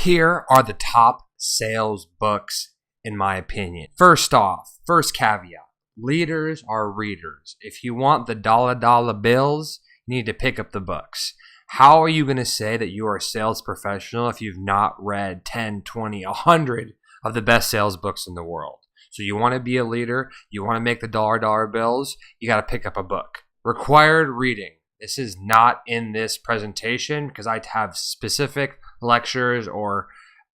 Here are the top sales books, in my opinion. First off, first caveat, leaders are readers. If you want the dollar bills, you need to pick up the books. How are you going to say that you are a sales professional if you've not read 10, 20, 100 of the best sales books in the world? So you want to be a leader, you want to make the dollar bills, you got to pick up a book. Required reading. This is not in this presentation because I have specific lectures or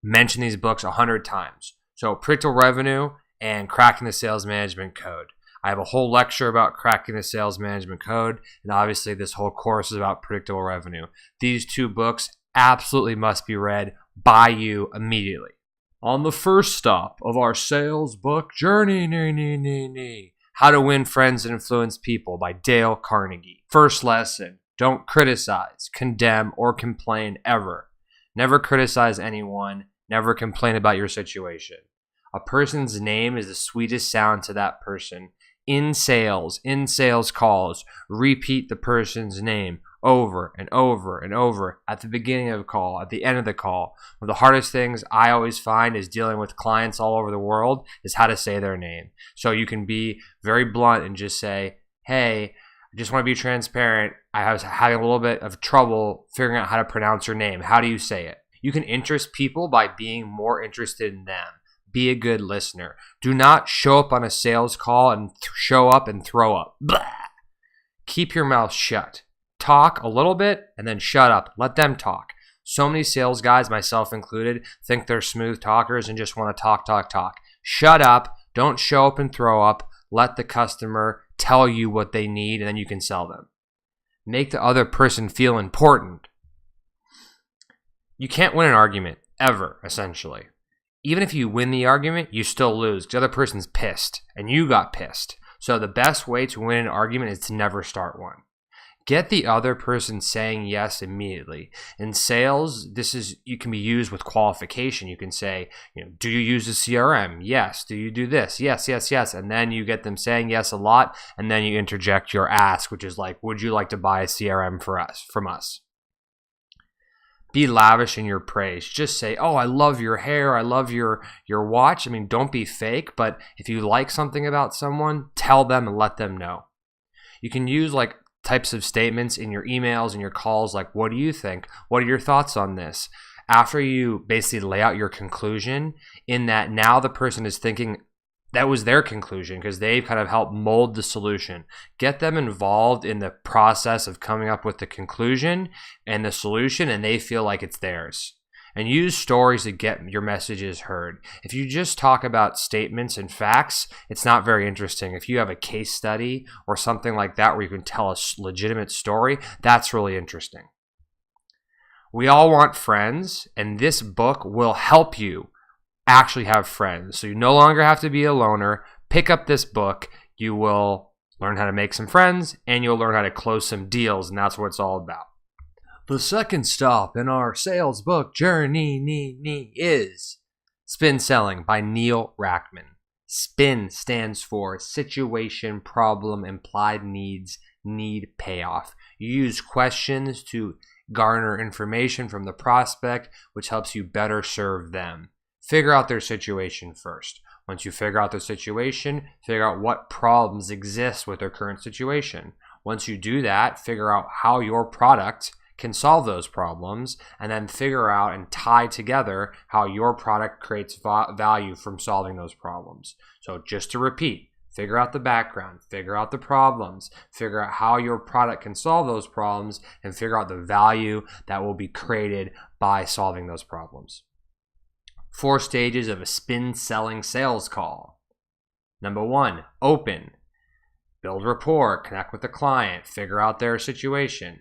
mention these books 100 times. So Predictable Revenue and Cracking the Sales Management Code. I have a whole lecture about cracking the sales management code, and obviously this whole course is about predictable revenue. These two books absolutely must be read by you immediately. On the first stop of our sales book journey, How to Win Friends and Influence People by Dale Carnegie. First lesson, don't criticize, condemn, or complain ever. Never criticize anyone, never complain about your situation. A person's name is the sweetest sound to that person. In sales calls, repeat the person's name over and over and over at the beginning of the call, at the end of the call. One of the hardest things I always find is dealing with clients all over the world is how to say their name. So you can be very blunt and just say, hey, I just want to be transparent. I was having a little bit of trouble figuring out how to pronounce your name. How do you say it? You can interest people by being more interested in them. Be a good listener. Do not show up on a sales call and show up and throw up. Blah. Keep your mouth shut. Talk a little bit and then shut up. Let them talk. So many sales guys, myself included, think they're smooth talkers and just want to talk. Shut up. Don't show up and throw up. Let the customer tell you what they need and then you can sell them. Make the other person feel important. You can't win an argument, ever, essentially. Even if you win the argument, you still lose because the other person's pissed and you got pissed. So the best way to win an argument is to never start one. Get the other person saying yes immediately. In sales, you can be used with qualification. You can say, do you use a CRM? Yes. Do you do this? Yes. And then you get them saying yes a lot, and then you interject your ask, which is like, would you like to buy a CRM from us? Be lavish in your praise. Just say, oh, I love your hair. I love your watch. I mean, don't be fake, but if you like something about someone, tell them and let them know. You can use like types of statements in your emails and your calls like, what do you think? What are your thoughts on this? After you basically lay out your conclusion, in that now the person is thinking that was their conclusion because they've kind of helped mold the solution. Get them involved in the process of coming up with the conclusion and the solution, and they feel like it's theirs. And use stories to get your messages heard. If you just talk about statements and facts, it's not very interesting. If you have a case study or something like that where you can tell a legitimate story, that's really interesting. We all want friends, and this book will help you actually have friends. So you no longer have to be a loner. Pick up this book. You will learn how to make some friends, and you'll learn how to close some deals, and that's what it's all about. The second stop in our sales book journey is Spin Selling by Neil Rackman. SPIN stands for Situation, Problem, Implied Needs, Need, Payoff. You use questions to garner information from the prospect, which helps you better serve them. Figure out their situation first. Once you figure out their situation, figure out what problems exist with their current situation. Once you do that, figure out how your product can solve those problems, and then figure out and tie together how your product creates value from solving those problems. So just to repeat, figure out the background, figure out the problems, figure out how your product can solve those problems, and figure out the value that will be created by solving those problems. 4 stages of a spin selling sales call. Number 1, open. Build rapport, connect with the client, figure out their situation.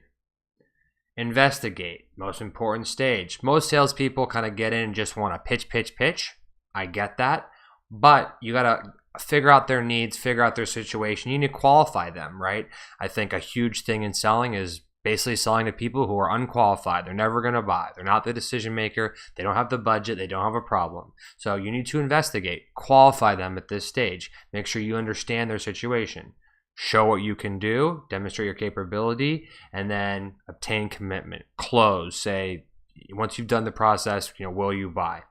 Investigate, most important stage. Most salespeople kind of get in and just want to pitch. I get that. But you got to figure out their needs, figure out their situation. You need to qualify them, right? I think a huge thing in selling is basically selling to people who are unqualified. They're never going to buy. They're not the decision maker. They don't have the budget. They don't have a problem. So you need to investigate, qualify them at this stage. Make sure you understand their situation. Show what you can do, demonstrate your capability, and then obtain commitment. Close. Say, once you've done the process, will you buy?